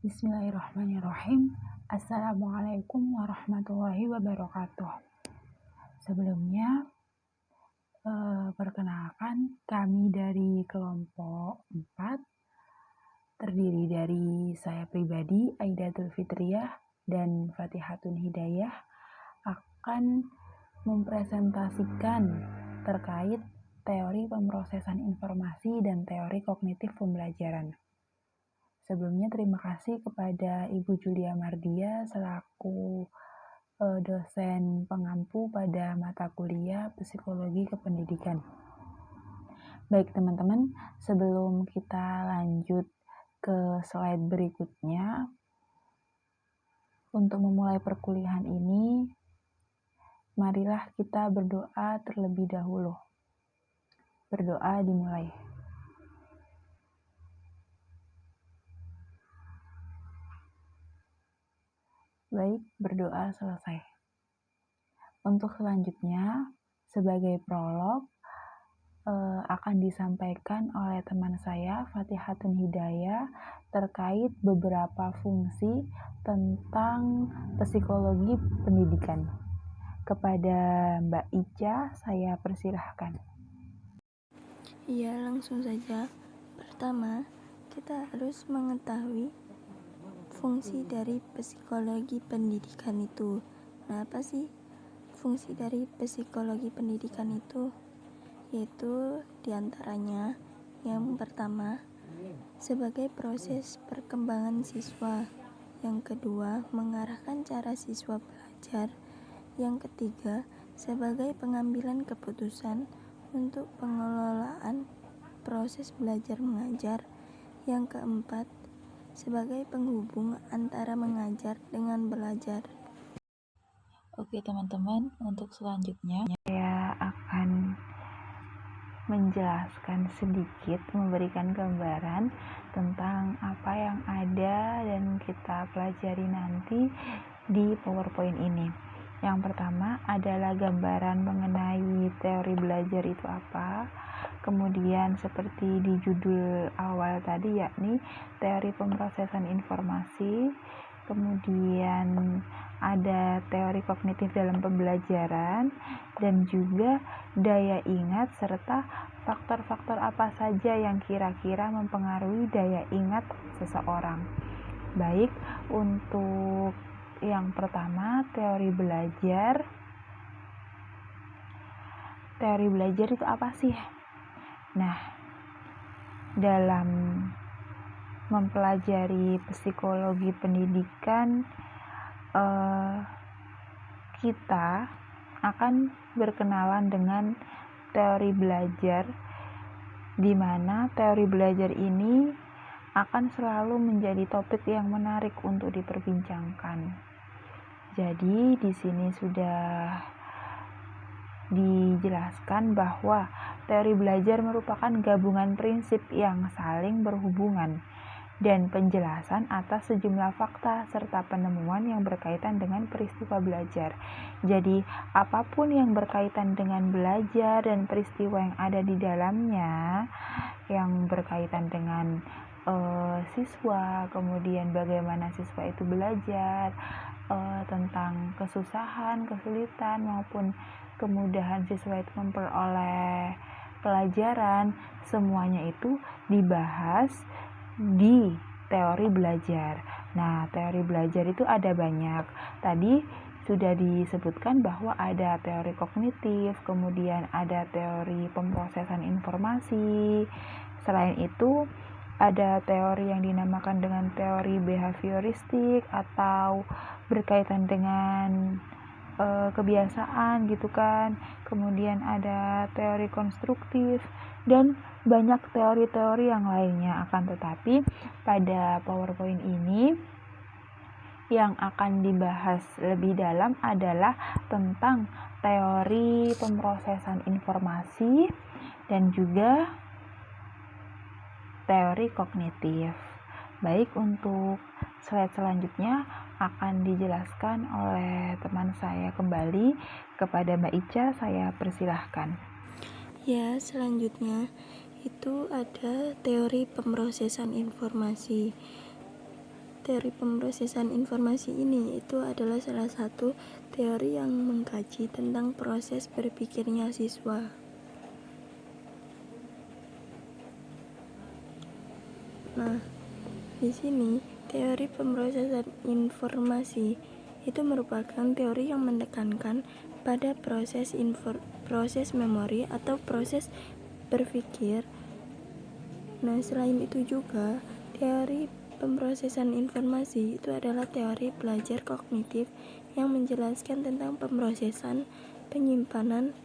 Bismillahirrahmanirrahim. Assalamualaikum warahmatullahi wabarakatuh. Sebelumnya, perkenalkan kami dari kelompok 4 terdiri dari saya pribadi, Aidatul Fitriyah dan Fatihatun Hidayah akan mempresentasikan terkait teori pemrosesan informasi dan teori kognitif pembelajaran. Sebelumnya terima kasih kepada Ibu Julia Mardia selaku dosen pengampu pada mata kuliah Psikologi Kependidikan. Baik teman-teman, sebelum kita lanjut ke slide berikutnya, untuk memulai perkuliahan ini, marilah kita berdoa terlebih dahulu. Berdoa dimulai. Baik, berdoa selesai. Untuk selanjutnya, sebagai prolog, akan disampaikan oleh teman saya, Fatihatun Hidayah, terkait beberapa fungsi tentang psikologi pendidikan. Kepada Mbak Ica, saya persilahkan. Ya, langsung saja. Pertama, kita harus mengetahui fungsi dari psikologi pendidikan itu. Nah, apa sih fungsi dari psikologi pendidikan itu? Yaitu diantaranya yang pertama, sebagai proses perkembangan siswa. Yang kedua, mengarahkan cara siswa belajar. Yang ketiga, sebagai pengambilan keputusan untuk pengelolaan proses belajar mengajar. Yang keempat, sebagai penghubung antara mengajar dengan belajar. Oke teman-teman, untuk selanjutnya saya akan menjelaskan sedikit, memberikan gambaran tentang apa yang ada dan kita pelajari nanti di PowerPoint ini. Yang pertama adalah gambaran mengenai teori belajar itu apa. Kemudian seperti di judul awal tadi, yakni teori pemrosesan informasi. Kemudian ada teori kognitif dalam pembelajaran dan juga daya ingat serta faktor-faktor apa saja yang kira-kira mempengaruhi daya ingat seseorang. Baik, untuk yang pertama, teori belajar. Teori belajar itu apa sih? Nah, dalam mempelajari psikologi pendidikan, kita akan berkenalan dengan teori belajar, di mana teori belajar ini akan selalu menjadi topik yang menarik untuk diperbincangkan. Jadi di sini sudah dijelaskan bahwa teori belajar merupakan gabungan prinsip yang saling berhubungan dan penjelasan atas sejumlah fakta serta penemuan yang berkaitan dengan peristiwa belajar. Jadi, apapun yang berkaitan dengan belajar dan peristiwa yang ada di dalamnya, yang berkaitan dengan siswa, kemudian bagaimana siswa itu belajar, tentang kesusahan, kesulitan, maupun kemudahan siswa itu memperoleh pelajaran, semuanya itu dibahas di teori belajar. Nah, teori belajar itu ada banyak. Tadi sudah disebutkan bahwa ada teori kognitif, kemudian ada teori pemrosesan informasi. Selain itu, ada teori yang dinamakan dengan teori behavioristik atau berkaitan dengan kebiasaan gitu kan. Kemudian ada teori konstruktif dan banyak teori-teori yang lainnya. Akan tetapi pada PowerPoint ini yang akan dibahas lebih dalam adalah tentang teori pemrosesan informasi dan juga teori kognitif. Baik, untuk slide selanjutnya akan dijelaskan oleh teman saya kembali. Kepada Mbak Ica, saya persilahkan. Ya, selanjutnya itu ada teori pemrosesan informasi. teori pemrosesan informasi ini itu adalah salah satu teori yang mengkaji tentang proses berpikirnya siswa. Nah, di sini teori pemrosesan informasi itu merupakan teori yang menekankan pada proses memori atau proses berpikir. Nah, selain itu juga teori pemrosesan informasi itu adalah teori belajar kognitif yang menjelaskan tentang pemrosesan, penyimpanan,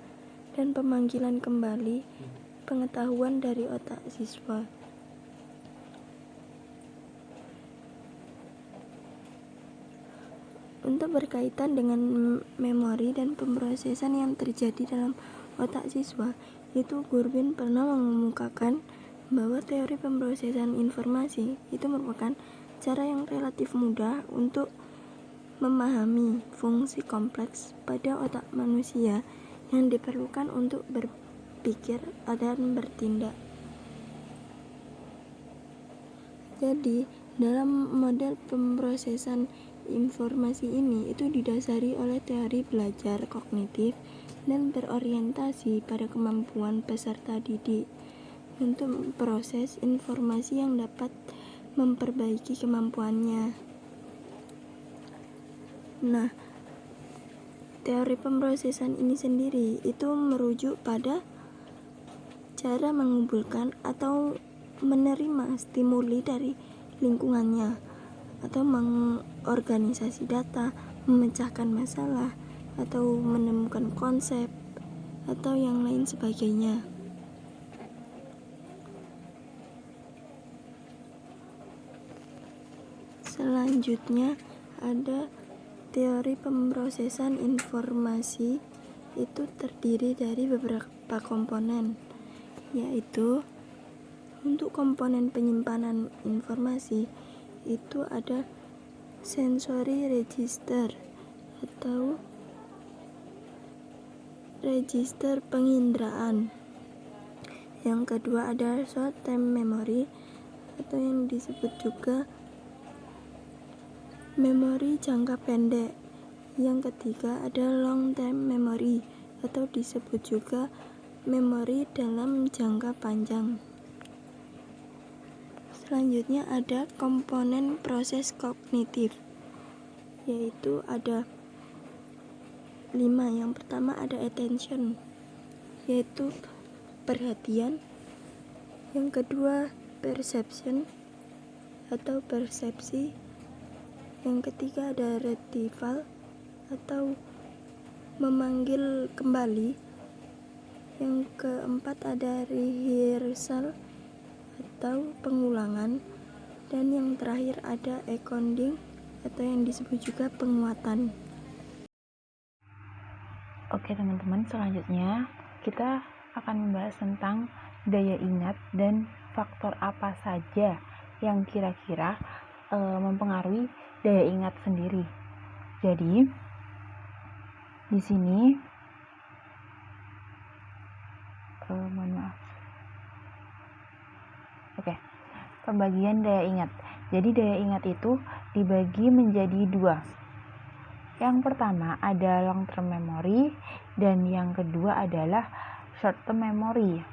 dan pemanggilan kembali pengetahuan dari otak siswa. Untuk berkaitan dengan memori dan pemrosesan yang terjadi dalam otak siswa, itu Gurbin pernah mengemukakan bahwa teori pemrosesan informasi itu merupakan cara yang relatif mudah untuk memahami fungsi kompleks pada otak manusia yang diperlukan untuk berpikir dan bertindak. Jadi, dalam model pemrosesan informasi ini itu didasari oleh teori belajar kognitif dan berorientasi pada kemampuan peserta didik untuk memproses informasi yang dapat memperbaiki kemampuannya. Nah, teori pemrosesan ini sendiri itu merujuk pada cara mengumpulkan atau menerima stimuli dari lingkungannya atau mengorganisasi data, memecahkan masalah, atau menemukan konsep atau yang lain sebagainya. Selanjutnya ada teori pemrosesan informasi, itu terdiri dari beberapa komponen, yaitu untuk komponen penyimpanan informasi itu ada sensory register atau register penginderaan. Yang kedua ada short term memory atau yang disebut juga memori jangka pendek. Yang ketiga ada long term memory atau disebut juga memori dalam jangka panjang. Selanjutnya ada komponen proses kognitif, yaitu ada 5. Yang pertama ada attention, yaitu perhatian. Yang kedua perception atau persepsi. Yang ketiga ada retrieval atau memanggil kembali. Yang keempat ada rehearsal atau pengulangan, dan yang terakhir ada encoding atau yang disebut juga penguatan. Oke teman-teman, selanjutnya kita akan membahas tentang daya ingat dan faktor apa saja yang kira-kira mempengaruhi daya ingat sendiri. Jadi di sini pembagian daya ingat. Jadi daya ingat itu dibagi menjadi 2. Yang pertama ada long term memory dan yang kedua adalah short term memory.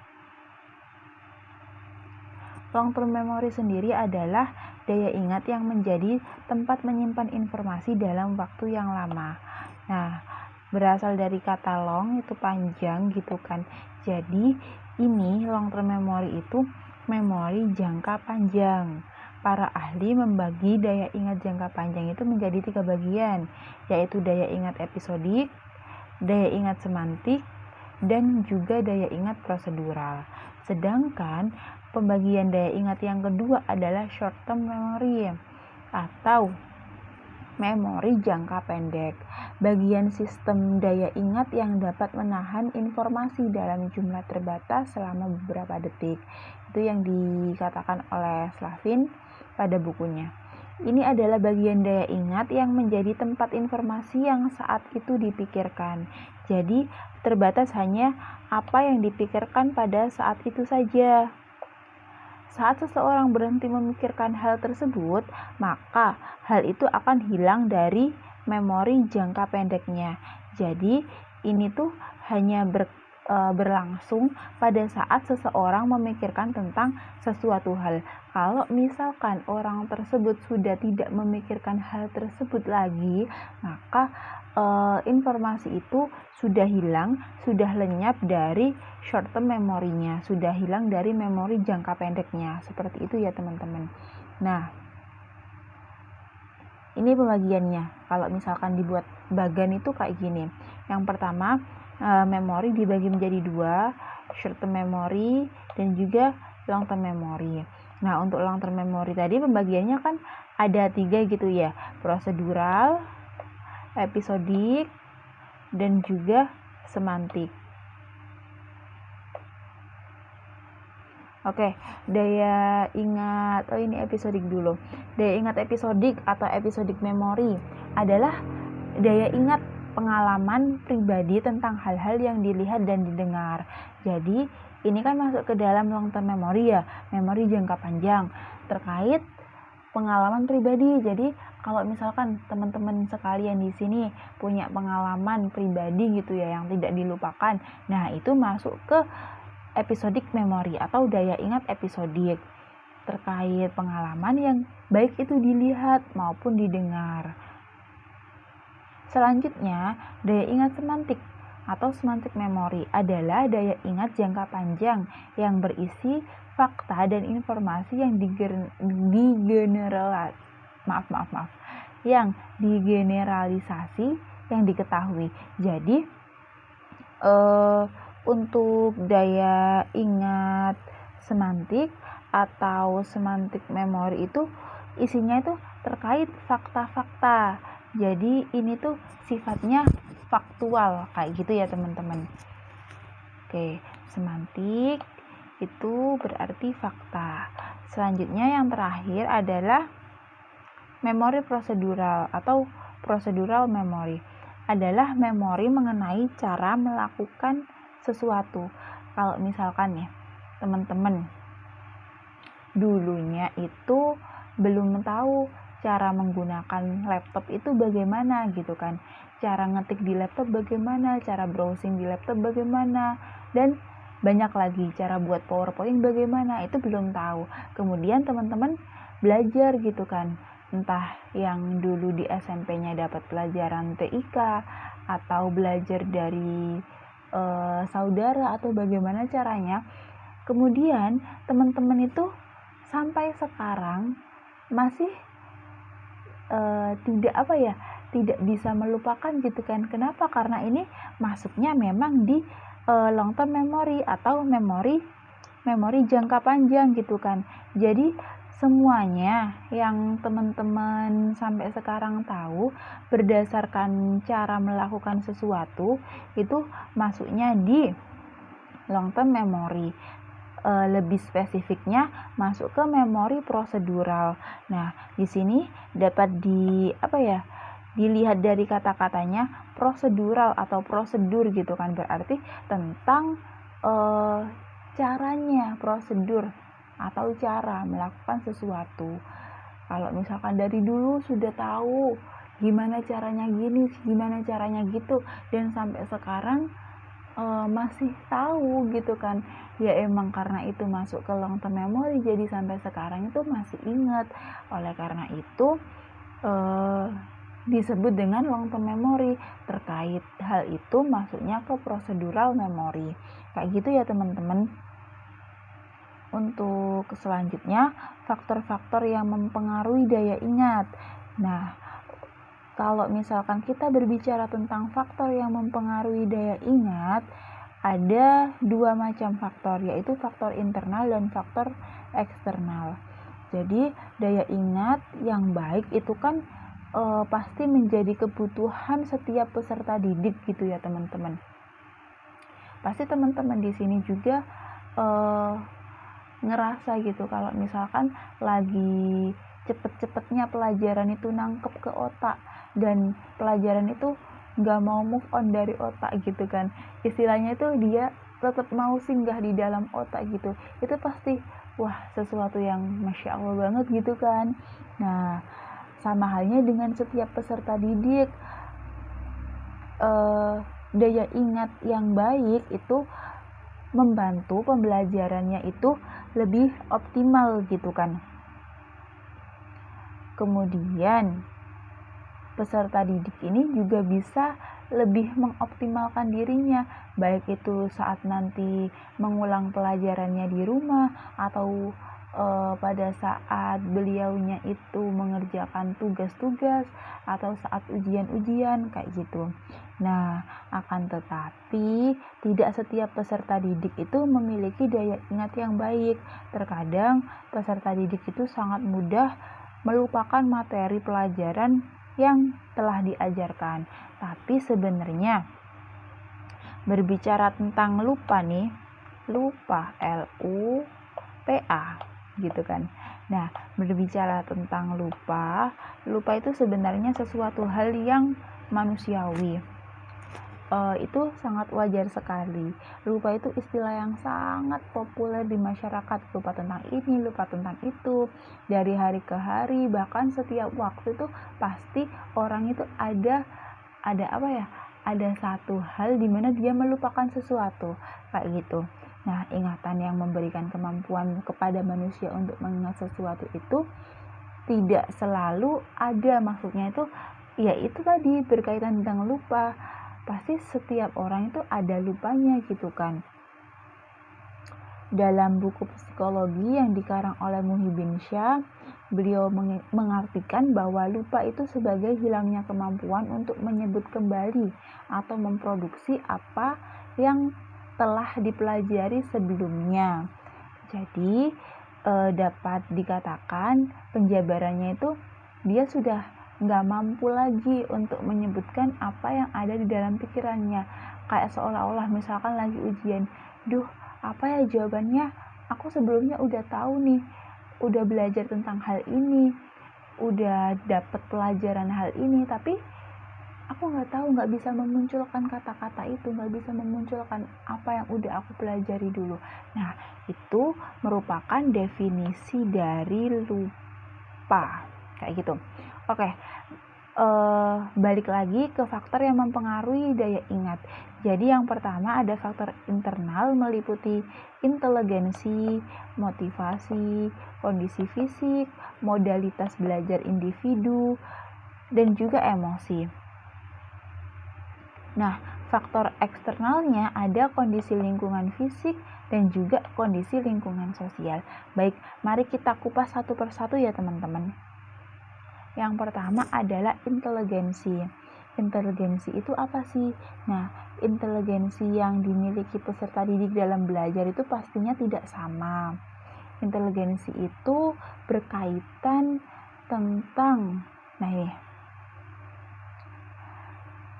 Long term memory sendiri adalah daya ingat yang menjadi tempat menyimpan informasi dalam waktu yang lama. Nah, berasal dari kata long, itu panjang gitu kan. Jadi ini long term memory itu memori jangka panjang. Para ahli membagi daya ingat jangka panjang itu menjadi 3 bagian, yaitu daya ingat episodik, daya ingat semantik, dan juga daya ingat prosedural. Sedangkan pembagian daya ingat yang kedua adalah short term memory atau memori jangka pendek. Bagian sistem daya ingat yang dapat menahan informasi dalam jumlah terbatas selama beberapa detik. Itu yang dikatakan oleh Slavin pada bukunya. Ini adalah bagian daya ingat yang menjadi tempat informasi yang saat itu dipikirkan. Jadi terbatas hanya apa yang dipikirkan pada saat itu saja. saat seseorang berhenti memikirkan hal tersebut, maka hal itu akan hilang dari memori jangka pendeknya. Jadi ini tuh hanya berlangsung pada saat seseorang memikirkan tentang sesuatu hal. Kalau misalkan orang tersebut sudah tidak memikirkan hal tersebut lagi, maka informasi itu sudah hilang, sudah lenyap dari short term memorinya, sudah hilang dari memori jangka pendeknya. Seperti itu ya teman-teman. Nah, ini pembagiannya. Kalau misalkan dibuat bagan itu kayak gini. Yang pertama, memori dibagi menjadi 2, short term memory dan juga long term memory. Nah, untuk long term memory tadi pembagiannya kan ada 3 gitu ya, prosedural, episodik, dan juga semantik. Oke, daya ingat, ini episodik dulu. Daya ingat episodik atau episodik memori adalah daya ingat pengalaman pribadi tentang hal-hal yang dilihat dan didengar. Jadi ini kan masuk ke dalam long term memory ya, memori jangka panjang terkait pengalaman pribadi. Jadi kalau misalkan teman-teman sekalian di sini punya pengalaman pribadi gitu ya yang tidak dilupakan, nah itu masuk ke episodik memori atau daya ingat episodik terkait pengalaman yang baik itu dilihat maupun didengar. Selanjutnya, daya ingat semantik atau semantik memory adalah daya ingat jangka panjang yang berisi fakta dan informasi yang digeneralisasi yang diketahui. Jadi untuk daya ingat semantik atau semantik memory itu isinya itu terkait fakta-fakta. Jadi ini tuh sifatnya faktual kayak gitu ya teman-teman. Oke, semantik itu berarti fakta. Selanjutnya yang terakhir adalah memori prosedural atau procedural memory. Adalah memori mengenai cara melakukan sesuatu. Kalau misalkan ya teman-teman dulunya itu belum tahu cara menggunakan laptop itu bagaimana gitu kan, cara ngetik di laptop bagaimana, cara browsing di laptop bagaimana, dan banyak lagi cara buat PowerPoint bagaimana, itu belum tahu. Kemudian teman-teman belajar gitu kan, entah yang dulu di SMP-nya dapat pelajaran TIK atau belajar dari saudara atau bagaimana caranya. Kemudian teman-teman itu sampai sekarang masih tidak bisa melupakan gitu kan. Kenapa? Karena ini masuknya memang di long term memory atau memori jangka panjang gitu kan. Jadi semuanya yang teman-teman sampai sekarang tahu berdasarkan cara melakukan sesuatu itu masuknya di long term memory. Lebih spesifiknya masuk ke memori prosedural. Nah, di sini dapat dilihat dari kata-katanya prosedural atau prosedur gitu kan, berarti tentang caranya, prosedur atau cara melakukan sesuatu. Kalau misalkan dari dulu sudah tahu gimana caranya gini, gimana caranya gitu, dan sampai sekarang masih tahu gitu kan, ya emang karena itu masuk ke long term memory, jadi sampai sekarang itu masih ingat. Oleh karena itu disebut dengan long term memory. Terkait hal itu masuknya ke procedural memory kayak gitu ya teman-teman. Untuk selanjutnya, faktor-faktor yang mempengaruhi daya ingat. Nah, kalau misalkan kita berbicara tentang faktor yang mempengaruhi daya ingat, ada 2 macam faktor, yaitu faktor internal dan faktor eksternal. Jadi daya ingat yang baik itu kan pasti menjadi kebutuhan setiap peserta didik gitu ya teman-teman. Pasti teman-teman di sini juga ngerasa gitu kalau misalkan lagi cepet-cepetnya pelajaran itu nangkep ke otak dan pelajaran itu nggak mau move on dari otak gitu kan, istilahnya itu dia tetap mau singgah di dalam otak gitu. Itu pasti wah sesuatu yang Masya Allah banget gitu kan. Nah, sama halnya dengan setiap peserta didik, daya ingat yang baik itu membantu pembelajarannya itu lebih optimal gitu kan. Kemudian peserta didik ini juga bisa lebih mengoptimalkan dirinya, baik itu saat nanti mengulang pelajarannya di rumah atau pada saat beliaunya itu mengerjakan tugas-tugas atau saat ujian-ujian kayak gitu. Nah, akan tetapi tidak setiap peserta didik itu memiliki daya ingat yang baik. Terkadang peserta didik itu sangat mudah melupakan materi pelajaran yang telah diajarkan. Tapi sebenarnya berbicara tentang lupa nih, lupa LUPA gitu kan. Nah, berbicara tentang lupa itu sebenarnya sesuatu hal yang manusiawi. Itu sangat wajar sekali. Lupa itu istilah yang sangat populer di masyarakat. Lupa tentang ini, lupa tentang itu. Dari hari ke hari, bahkan setiap waktu itu pasti orang itu ada apa ya? Ada satu hal di mana dia melupakan sesuatu kayak gitu. Nah, ingatan yang memberikan kemampuan kepada manusia untuk mengingat sesuatu itu tidak selalu ada. Maksudnya itu ya itu tadi berkaitan dengan lupa. Pasti setiap orang itu ada lupanya gitu kan. Dalam buku psikologi yang dikarang oleh Muhyiddin Syah, beliau mengartikan bahwa lupa itu sebagai hilangnya kemampuan untuk menyebut kembali atau memproduksi apa yang telah dipelajari sebelumnya. Jadi dapat dikatakan penjabarannya itu dia sudah nggak mampu lagi untuk menyebutkan apa yang ada di dalam pikirannya, kayak seolah-olah misalkan lagi ujian, apa ya jawabannya, aku sebelumnya udah tahu nih, udah belajar tentang hal ini, udah dapat pelajaran hal ini, tapi aku nggak tahu, nggak bisa memunculkan kata-kata itu, nggak bisa memunculkan apa yang udah aku pelajari dulu. Nah, itu merupakan definisi dari lupa kayak gitu. Oke, balik lagi ke faktor yang mempengaruhi daya ingat. Jadi yang pertama ada faktor internal meliputi inteligensi, motivasi, kondisi fisik, modalitas belajar individu, dan juga emosi. Nah, faktor eksternalnya ada kondisi lingkungan fisik dan juga kondisi lingkungan sosial. Baik, mari kita kupas satu persatu ya teman-teman. Yang pertama adalah inteligensi. Inteligensi itu apa sih? Nah, inteligensi yang dimiliki peserta didik dalam belajar itu pastinya tidak sama. Inteligensi itu berkaitan tentang,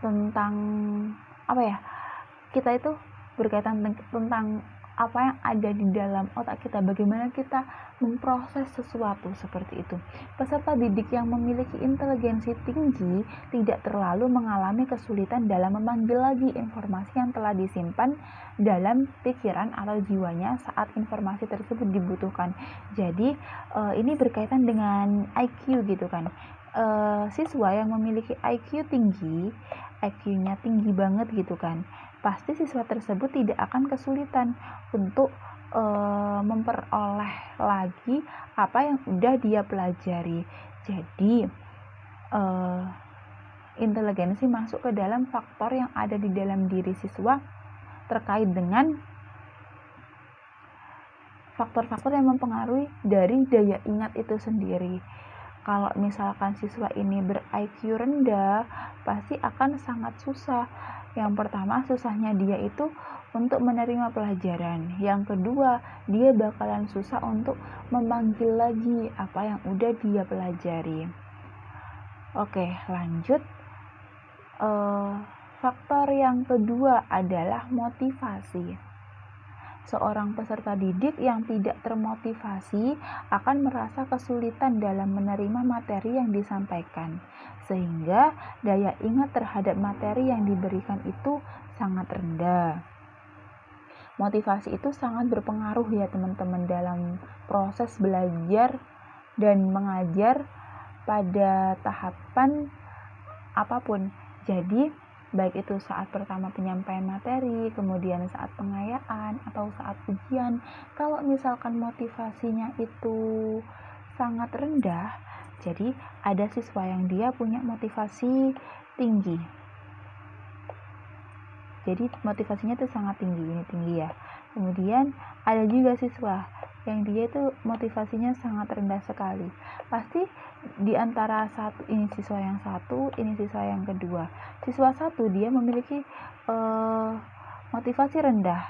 tentang apa ya? Kita itu berkaitan tentang apa yang ada di dalam otak kita, bagaimana kita memproses sesuatu seperti itu. Peserta didik yang memiliki inteligensi tinggi tidak terlalu mengalami kesulitan dalam memanggil lagi informasi yang telah disimpan dalam pikiran atau jiwanya saat informasi tersebut dibutuhkan. Jadi ini berkaitan dengan IQ gitu kan. Siswa yang memiliki IQ tinggi, IQ-nya tinggi banget gitu kan, pasti siswa tersebut tidak akan kesulitan untuk memperoleh lagi apa yang udah dia pelajari. Jadi inteligensi masuk ke dalam faktor yang ada di dalam diri siswa terkait dengan faktor-faktor yang mempengaruhi dari daya ingat itu sendiri. Kalau misalkan siswa ini ber-IQ rendah, pasti akan sangat susah. Yang pertama, susahnya dia itu untuk menerima pelajaran. Yang kedua, dia bakalan susah untuk memanggil lagi apa yang udah dia pelajari. Oke, lanjut. Faktor yang kedua adalah motivasi. Seorang peserta didik yang tidak termotivasi akan merasa kesulitan dalam menerima materi yang disampaikan, sehingga daya ingat terhadap materi yang diberikan itu sangat rendah. motivasi itu sangat berpengaruh ya teman-teman dalam proses belajar dan mengajar pada tahapan apapun. Jadi baik itu saat pertama penyampaian materi, kemudian saat pengayaan atau saat ujian, kalau misalkan motivasinya itu sangat rendah, jadi ada siswa yang dia punya motivasi tinggi. Jadi motivasinya itu sangat tinggi, ini tinggi ya. Kemudian ada juga siswa yang dia itu motivasinya sangat rendah sekali. Pasti di antara ini siswa yang satu, ini siswa yang kedua. Siswa satu dia memiliki motivasi rendah,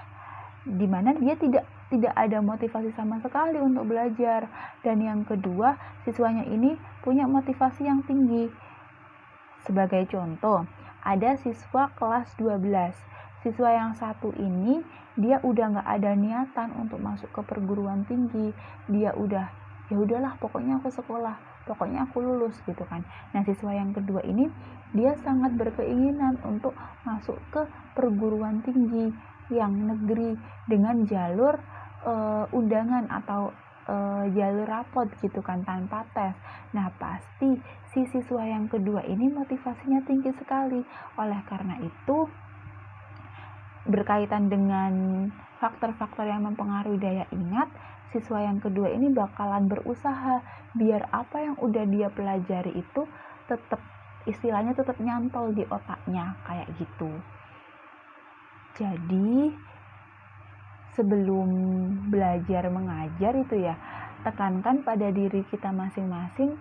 di mana dia tidak ada motivasi sama sekali untuk belajar. Dan yang kedua, siswanya ini punya motivasi yang tinggi. Sebagai contoh, ada siswa kelas 12. Siswa yang satu ini dia udah gak ada niatan untuk masuk ke perguruan tinggi. Dia udah, ya udahlah pokoknya aku sekolah, pokoknya aku lulus gitu kan. Nah siswa yang kedua ini dia sangat berkeinginan untuk masuk ke perguruan tinggi yang negeri dengan jalur undangan atau jalur rapot gitu kan, tanpa tes. Nah pasti si siswa yang kedua ini motivasinya tinggi sekali. Oleh karena itu berkaitan dengan faktor-faktor yang mempengaruhi daya ingat, siswa yang kedua ini bakalan berusaha biar apa yang udah dia pelajari itu tetap istilahnya tetap nyantol di otaknya kayak gitu. Jadi sebelum belajar mengajar itu ya, tekankan pada diri kita masing-masing,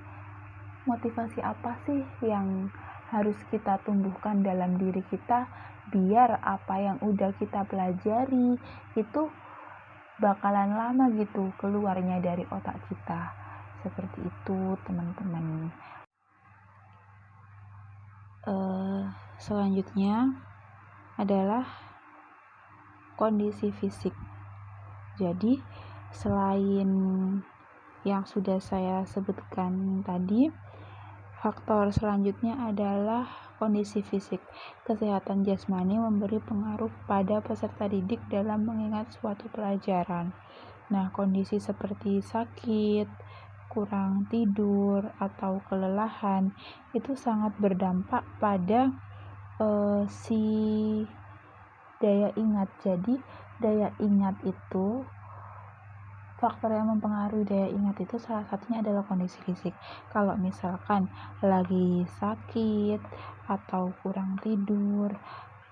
motivasi apa sih yang harus kita tumbuhkan dalam diri kita biar apa yang udah kita pelajari itu bakalan lama gitu keluarnya dari otak kita. Seperti itu teman-teman. Selanjutnya adalah kondisi fisik. Jadi selain yang sudah saya sebutkan tadi, faktor selanjutnya adalah kondisi fisik. Kesehatan jasmani memberi pengaruh pada peserta didik dalam mengingat suatu pelajaran. Nah, kondisi seperti sakit, kurang tidur, atau kelelahan itu sangat berdampak pada si daya ingat. Jadi, daya ingat itu, faktor yang mempengaruhi daya ingat itu salah satunya adalah kondisi fisik. Kalau misalkan lagi sakit atau kurang tidur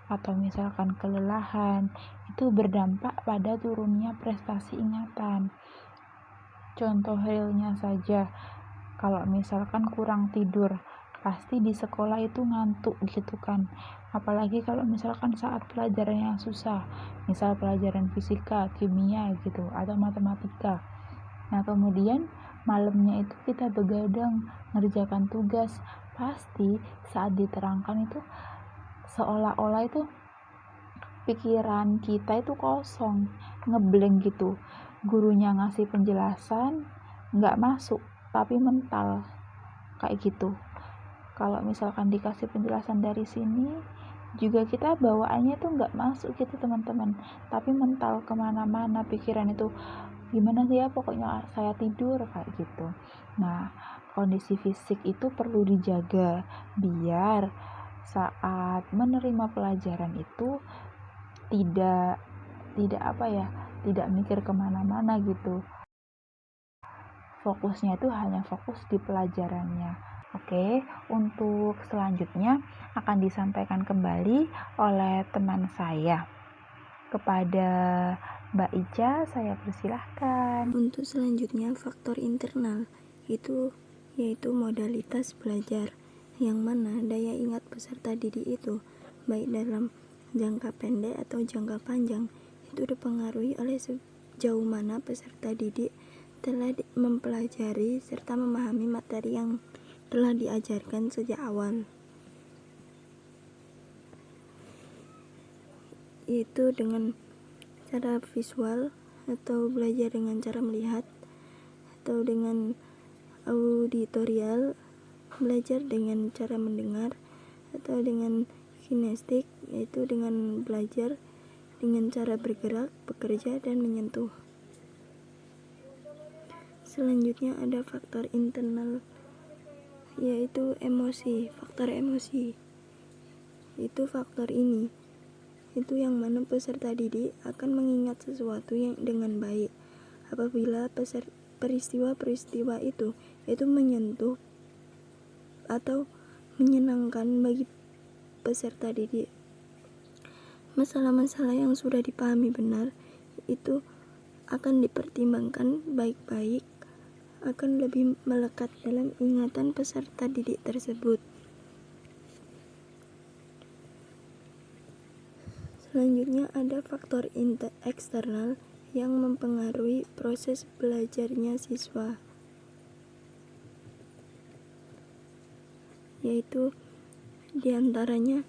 atau misalkan kelelahan, itu berdampak pada turunnya prestasi ingatan. Contoh realnya saja, kalau misalkan kurang tidur, pasti di sekolah itu ngantuk gitu kan. Apalagi kalau misalkan saat pelajaran yang susah, misal pelajaran fisika, kimia gitu, atau matematika. Nah kemudian malamnya itu kita begadang ngerjakan tugas, pasti saat diterangkan itu seolah-olah itu pikiran kita itu kosong, ngeblank gitu. Gurunya ngasih penjelasan nggak masuk, tapi mental kayak gitu. Kalau misalkan dikasih penjelasan dari sini juga kita bawaannya tuh nggak masuk gitu teman-teman, tapi mental kemana-mana, pikiran itu gimana sih ya, pokoknya saya tidur kayak gitu. Nah kondisi fisik itu perlu dijaga biar saat menerima pelajaran itu tidak mikir kemana-mana gitu, fokusnya itu hanya fokus di pelajarannya. Oke, untuk selanjutnya akan disampaikan kembali oleh teman saya. Kepada Mbak Ica, saya persilahkan. Untuk selanjutnya faktor internal yaitu modalitas belajar, yang mana daya ingat peserta didik itu baik dalam jangka pendek atau jangka panjang itu dipengaruhi oleh sejauh mana peserta didik telah mempelajari serta memahami materi yang telah diajarkan sejak awal, yaitu dengan cara visual atau belajar dengan cara melihat, atau dengan auditorial, belajar dengan cara mendengar, atau dengan kinestik, yaitu dengan belajar dengan cara bergerak, bekerja, dan menyentuh. Selanjutnya ada faktor internal, yaitu emosi. Faktor emosi itu faktor ini itu yang mana peserta didik akan mengingat sesuatu yang dengan baik apabila peristiwa-peristiwa itu menyentuh atau menyenangkan bagi peserta didik. Masalah-masalah yang sudah dipahami benar itu akan dipertimbangkan baik-baik, akan lebih melekat dalam ingatan peserta didik tersebut. Selanjutnya ada faktor eksternal yang mempengaruhi proses belajarnya siswa, yaitu diantaranya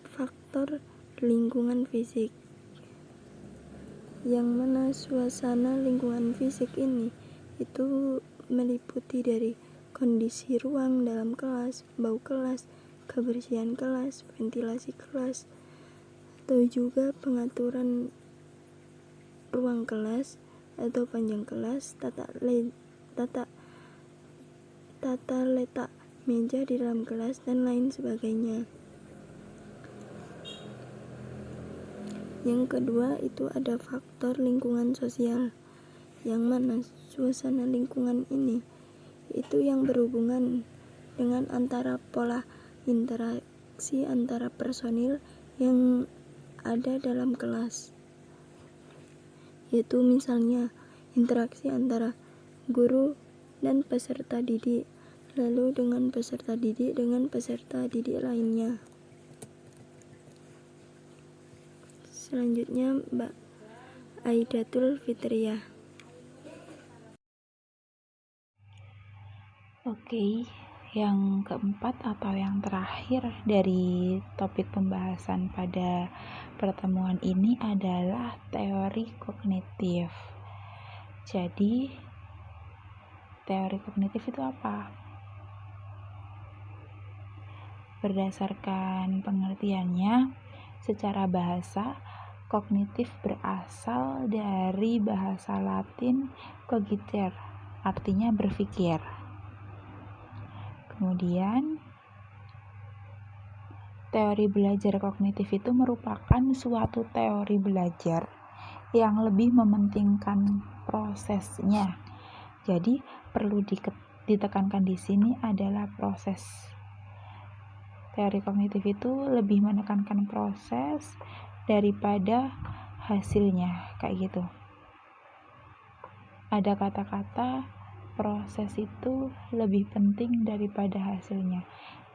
faktor lingkungan fisik, yang mana suasana lingkungan fisik ini itu meliputi dari kondisi ruang dalam kelas, bau kelas, kebersihan kelas, ventilasi kelas, atau juga pengaturan ruang kelas atau panjang kelas, tata letak meja di dalam kelas, dan lain sebagainya. Yang kedua itu ada faktor lingkungan sosial, yang mana suasana lingkungan ini itu yang berhubungan dengan antara pola interaksi antara personil yang ada dalam kelas, yaitu misalnya interaksi antara guru dan peserta didik, lalu dengan peserta didik lainnya. Selanjutnya Mbak Aidatul Fitriah. Oke, yang keempat atau yang terakhir dari topik pembahasan pada pertemuan ini adalah teori kognitif. Jadi, teori kognitif itu apa? Berdasarkan pengertiannya, secara bahasa, kognitif berasal dari bahasa Latin cogiter, artinya berpikir. Kemudian, teori belajar kognitif itu merupakan suatu teori belajar yang lebih mementingkan prosesnya. Jadi, perlu ditekankan di sini adalah proses. Teori kognitif itu lebih menekankan proses daripada hasilnya, kayak gitu. Ada kata-kata proses itu lebih penting daripada hasilnya.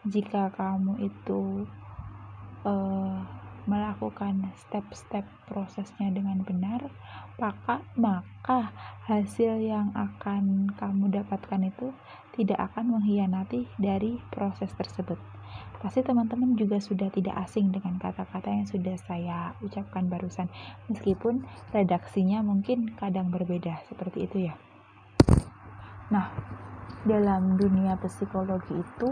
Jika kamu itu melakukan step-step prosesnya dengan benar, maka hasil yang akan kamu dapatkan itu tidak akan mengkhianati dari proses tersebut. Pasti teman-teman juga sudah tidak asing dengan kata-kata yang sudah saya ucapkan barusan, meskipun redaksinya mungkin kadang berbeda, seperti itu ya. Nah, dalam dunia psikologi itu,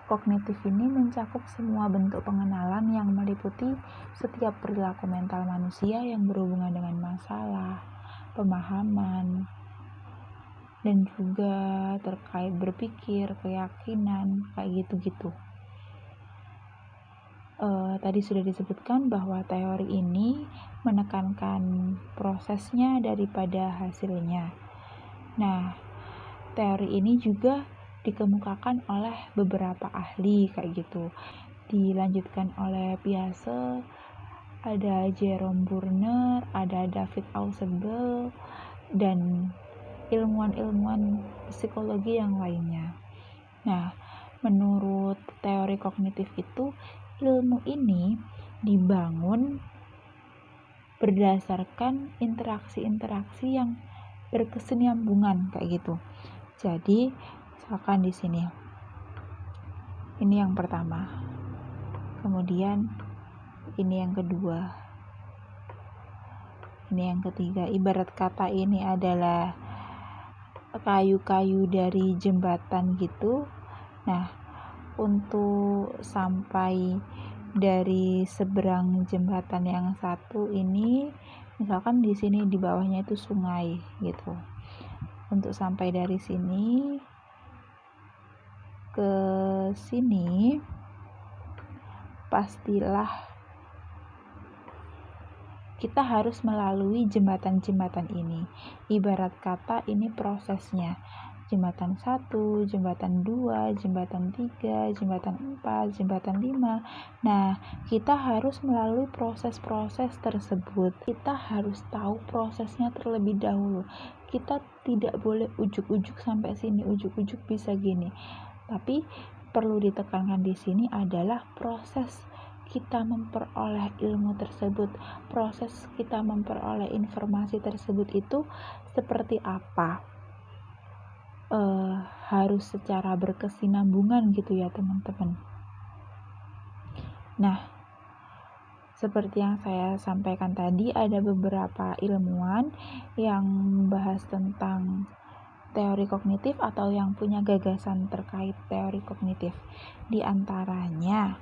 kognitif ini mencakup semua bentuk pengenalan yang meliputi setiap perilaku mental manusia yang berhubungan dengan masalah, pemahaman, dan juga terkait berpikir, keyakinan, kayak gitu-gitu. Tadi sudah disebutkan bahwa teori ini menekankan prosesnya daripada hasilnya. Nah, teori ini juga dikemukakan oleh beberapa ahli kayak gitu. Dilanjutkan oleh Piaget, ada Jerome Burner, ada David Ausubel, dan ilmuwan-ilmuwan psikologi yang lainnya. Nah, menurut teori kognitif itu, ilmu ini dibangun berdasarkan interaksi-interaksi yang berkesinambungan kayak gitu. Jadi, misalkan di sini, ini yang pertama, kemudian ini yang kedua, ini yang ketiga. Ibarat kata ini adalah kayu-kayu dari jembatan gitu. Nah, untuk sampai dari seberang jembatan yang satu ini, misalkan di sini di bawahnya itu sungai gitu. Untuk sampai dari sini ke sini pastilah kita harus melalui jembatan-jembatan ini. Ibarat kata ini prosesnya. Jembatan 1, jembatan 2, jembatan 3, jembatan 4, jembatan 5. Nah, kita harus melalui proses-proses tersebut. Kita harus tahu prosesnya terlebih dahulu. Kita tidak boleh ujuk-ujuk sampai sini, ujuk-ujuk bisa gini. Tapi perlu ditekankan di sini adalah proses kita memperoleh ilmu tersebut, proses kita memperoleh informasi tersebut itu seperti apa. Harus secara berkesinambungan gitu ya teman-teman. Nah, seperti yang saya sampaikan tadi, ada beberapa ilmuwan yang membahas tentang teori kognitif atau yang punya gagasan terkait teori kognitif. Di antaranya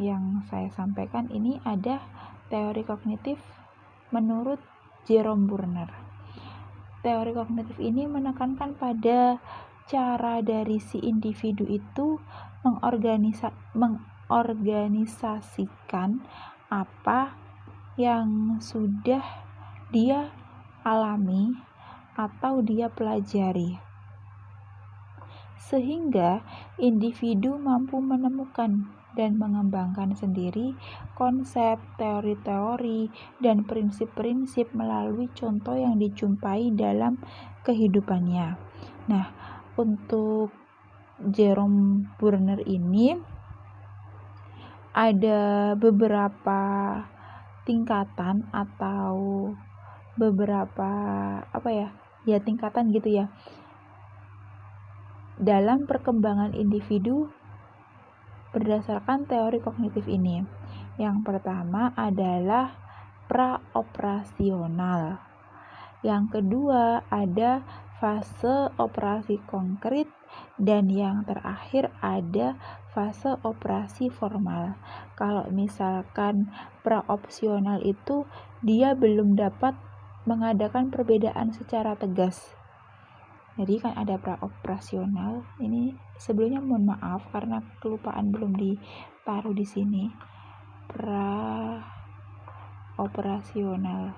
yang saya sampaikan ini ada teori kognitif menurut Jerome Burner. Teori kognitif ini menekankan pada cara dari si individu itu mengorganisasikan apa yang sudah dia alami atau dia pelajari, sehingga individu mampu menemukan dan mengembangkan sendiri konsep, teori-teori, dan prinsip-prinsip melalui contoh yang dijumpai dalam kehidupannya. Nah, untuk Jerome Burner ini ada beberapa tingkatan atau beberapa tingkatan gitu ya dalam perkembangan individu berdasarkan teori kognitif ini. Yang pertama adalah praoperasional. Yang kedua ada fase operasi konkret, dan yang terakhir ada fase operasi formal. Kalau misalkan praoperasional itu dia belum dapat mengadakan perbedaan secara tegas. Jadi kan ada praoperasional. Ini sebelumnya mohon maaf karena kelupaan belum ditaruh di sini. Praoperasional.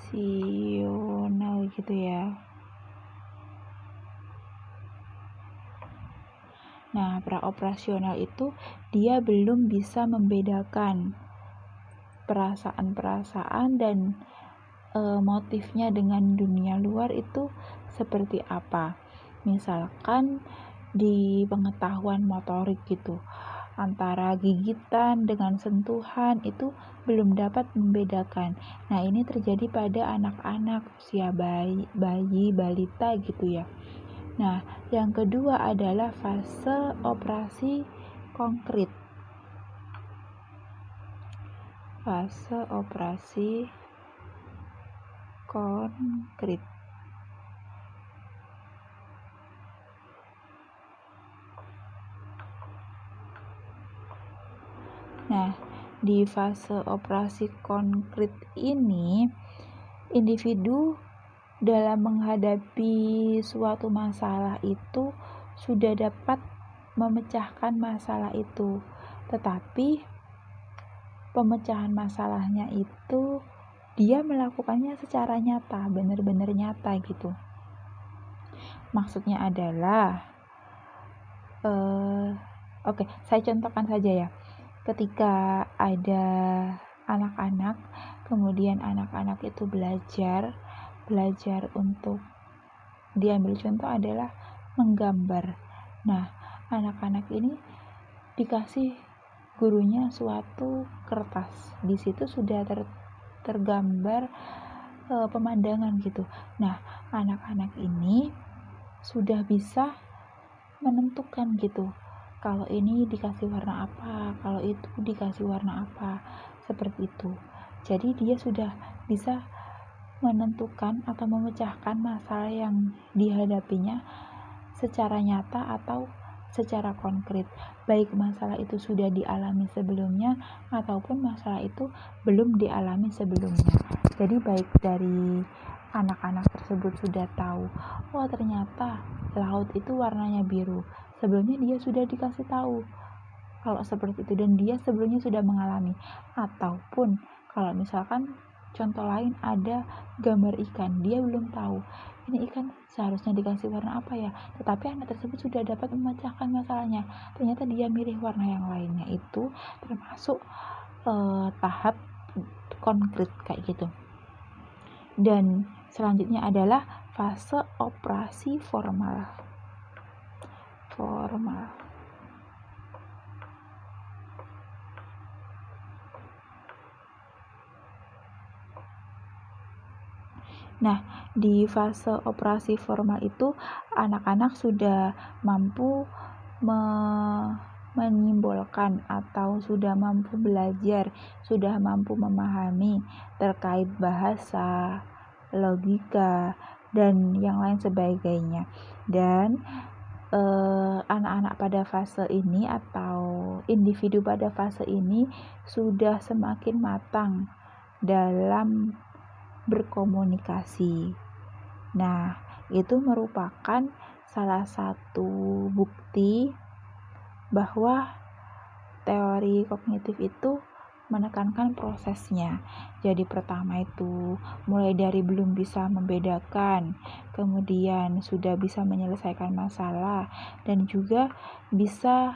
Sional gitu ya. Nah, praoperasional itu dia belum bisa membedakan perasaan-perasaan dan motifnya dengan dunia luar itu seperti apa. Misalkan di pengetahuan motorik gitu, antara gigitan dengan sentuhan itu belum dapat membedakan. Nah, ini terjadi pada anak-anak usia bayi, balita gitu ya. Nah, yang kedua adalah fase operasi konkret. Fase operasi konkret. Nah, di fase operasi konkret ini individu dalam menghadapi suatu masalah itu sudah dapat memecahkan masalah itu, tetapi pemecahan masalahnya itu dia melakukannya secara nyata, benar-benar nyata gitu. Maksudnya adalah saya contohkan saja ya. Ketika ada anak-anak, kemudian anak-anak itu belajar untuk diambil contoh adalah menggambar. Nah, anak-anak ini dikasih gurunya suatu kertas. Di situ sudah tergambar pemandangan gitu. Nah, anak-anak ini sudah bisa menentukan gitu. Kalau ini dikasih warna apa, kalau itu dikasih warna apa, seperti itu. Jadi dia sudah bisa menentukan atau memecahkan masalah yang dihadapinya secara nyata atau secara konkret, baik masalah itu sudah dialami sebelumnya ataupun masalah itu belum dialami sebelumnya. Jadi baik dari anak-anak tersebut sudah tahu, oh ternyata laut itu warnanya biru, sebelumnya dia sudah dikasih tahu kalau seperti itu dan dia sebelumnya sudah mengalami. Ataupun kalau misalkan contoh lain ada gambar ikan, dia belum tahu ini ikan seharusnya dikasih warna apa ya, tetapi anak tersebut sudah dapat memecahkan masalahnya, ternyata dia milih warna yang lainnya. Itu termasuk tahap konkret kayak gitu. Dan selanjutnya adalah fase operasi formal. Nah, di fase operasi formal itu anak-anak sudah mampu menyimbolkan atau sudah mampu belajar, sudah mampu memahami terkait bahasa, logika, dan yang lain sebagainya. Dan anak-anak pada fase ini atau individu pada fase ini sudah semakin matang dalam berkomunikasi. Nah, itu merupakan salah satu bukti bahwa teori kognitif itu menekankan prosesnya. Jadi pertama itu mulai dari belum bisa membedakan, kemudian sudah bisa menyelesaikan masalah, dan juga bisa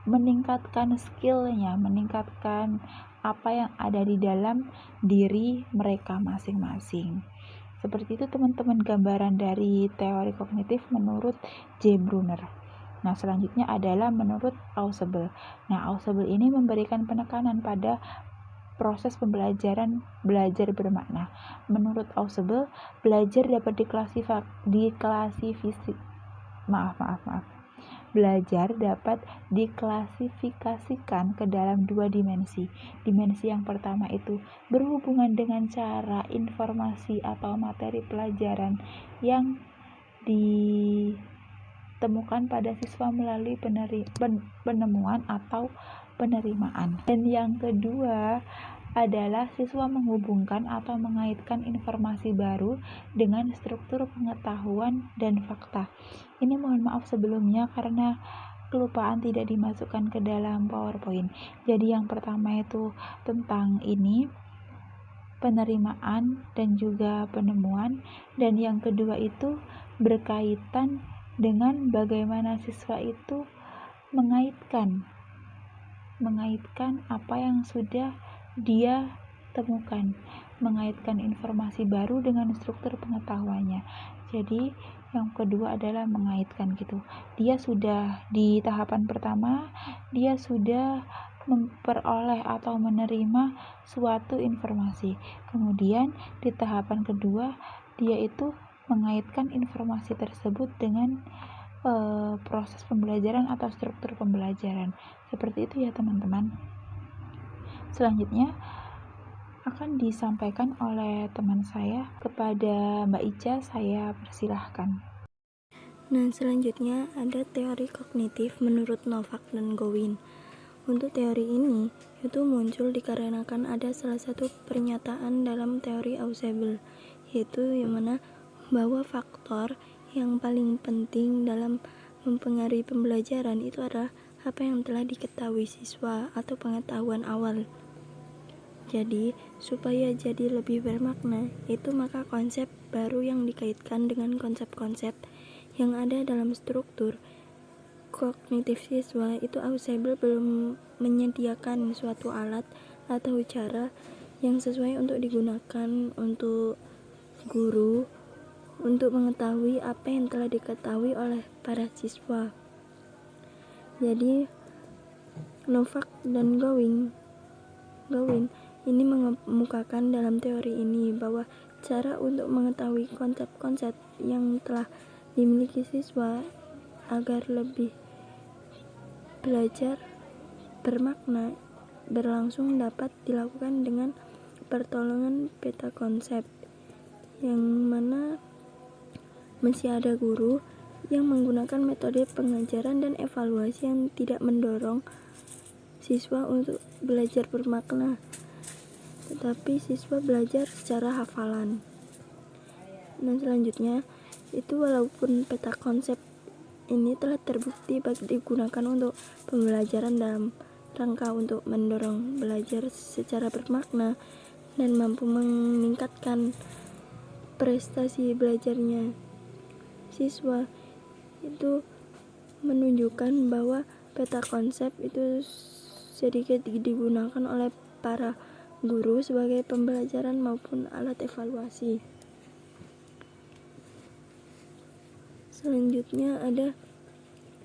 meningkatkan skillnya, meningkatkan apa yang ada di dalam diri mereka masing-masing. Seperti itu teman-teman gambaran dari teori kognitif menurut J. Brunner. Nah, selanjutnya adalah menurut Ausubel. Nah, Ausubel ini memberikan penekanan pada proses pembelajaran belajar bermakna. Menurut Ausubel, belajar dapat Belajar dapat diklasifikasikan ke dalam dua dimensi. Dimensi yang pertama itu berhubungan dengan cara informasi atau materi pelajaran yang ditemukan pada siswa melalui penemuan atau penerimaan. Dan yang kedua adalah siswa menghubungkan atau mengaitkan informasi baru dengan struktur pengetahuan dan fakta. Ini mohon maaf sebelumnya karena kelupaan tidak dimasukkan ke dalam PowerPoint. Jadi yang pertama itu tentang ini, penerimaan dan juga penemuan, dan yang kedua itu berkaitan dengan bagaimana siswa itu mengaitkan apa yang sudah dia temukan, mengaitkan informasi baru dengan struktur pengetahuannya. Jadi yang kedua adalah mengaitkan gitu. Dia sudah di tahapan pertama, dia sudah memperoleh atau menerima suatu informasi. Kemudian di tahapan kedua, dia itu mengaitkan informasi tersebut dengan proses pembelajaran atau struktur pembelajaran. Seperti itu ya teman-teman. Selanjutnya akan disampaikan oleh teman saya kepada Mbak Ica, saya persilahkan. Nah, selanjutnya ada teori kognitif menurut Novak dan Gowin. Untuk teori ini, itu muncul dikarenakan ada salah satu pernyataan dalam teori Ausubel, yaitu yang mana bahwa faktor yang paling penting dalam mempengaruhi pembelajaran itu adalah apa yang telah diketahui siswa atau pengetahuan awal. Jadi, supaya jadi lebih bermakna, itu maka konsep baru yang dikaitkan dengan konsep-konsep yang ada dalam struktur kognitif siswa itu Ausubel belum menyediakan suatu alat atau cara yang sesuai untuk digunakan untuk guru untuk mengetahui apa yang telah diketahui oleh para siswa. Jadi Novak dan Gowin ini mengemukakan dalam teori ini bahwa cara untuk mengetahui konsep-konsep yang telah dimiliki siswa agar lebih belajar bermakna berlangsung dapat dilakukan dengan pertolongan peta konsep, yang mana masih ada guru yang menggunakan metode pengajaran dan evaluasi yang tidak mendorong siswa untuk belajar bermakna, tetapi siswa belajar secara hafalan. Dan selanjutnya, itu walaupun peta konsep ini telah terbukti baik digunakan untuk pembelajaran dalam rangka untuk mendorong belajar secara bermakna dan mampu meningkatkan prestasi belajarnya siswa, itu menunjukkan bahwa peta konsep itu sedikit digunakan oleh para guru sebagai pembelajaran maupun alat evaluasi. Selanjutnya ada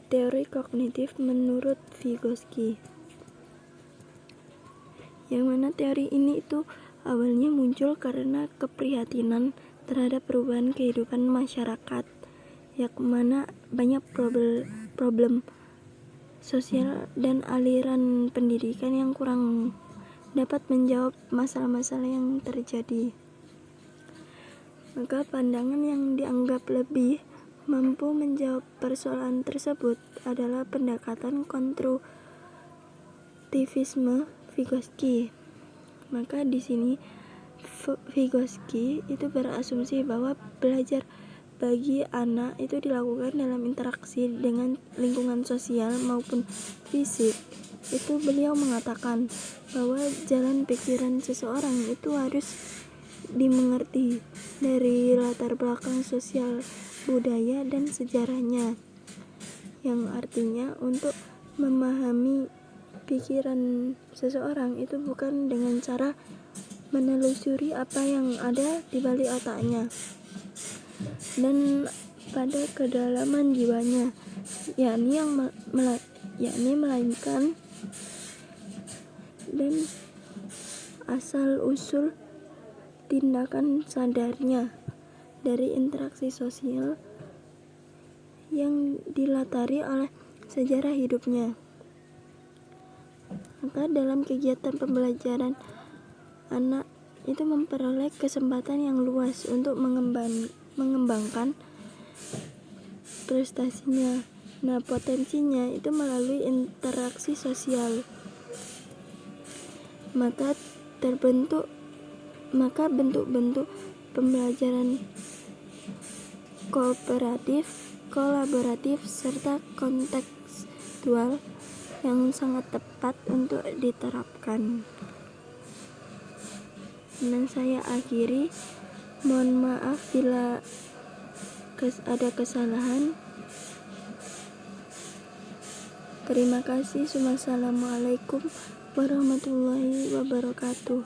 teori kognitif menurut Vygotsky, yang mana teori ini itu awalnya muncul karena keprihatinan terhadap perubahan kehidupan masyarakat, yang mana banyak problem sosial dan aliran pendidikan yang kurang dapat menjawab masalah-masalah yang terjadi. Maka pandangan yang dianggap lebih mampu menjawab persoalan tersebut adalah pendekatan konstruktivisme Vygotsky. Maka di sini Vygotsky itu berasumsi bahwa belajar bagi anak itu dilakukan dalam interaksi dengan lingkungan sosial maupun fisik. Itu beliau mengatakan bahwa jalan pikiran seseorang itu harus dimengerti dari latar belakang sosial, budaya, dan sejarahnya, yang artinya untuk memahami pikiran seseorang itu bukan dengan cara menelusuri apa yang ada di balik otaknya dan pada kedalaman jiwanya, yakni melainkan dan asal-usul tindakan sadarnya dari interaksi sosial yang dilatari oleh sejarah hidupnya. Maka dalam kegiatan pembelajaran, anak itu memperoleh kesempatan yang luas untuk mengembangkan prestasinya. Nah, potensinya itu melalui interaksi sosial. Maka bentuk-bentuk pembelajaran kooperatif, kolaboratif, serta kontekstual yang sangat tepat untuk diterapkan. Dan saya akhiri, mohon maaf bila ada kesalahan. Terima kasih. Wassalamualaikum warahmatullahi wabarakatuh.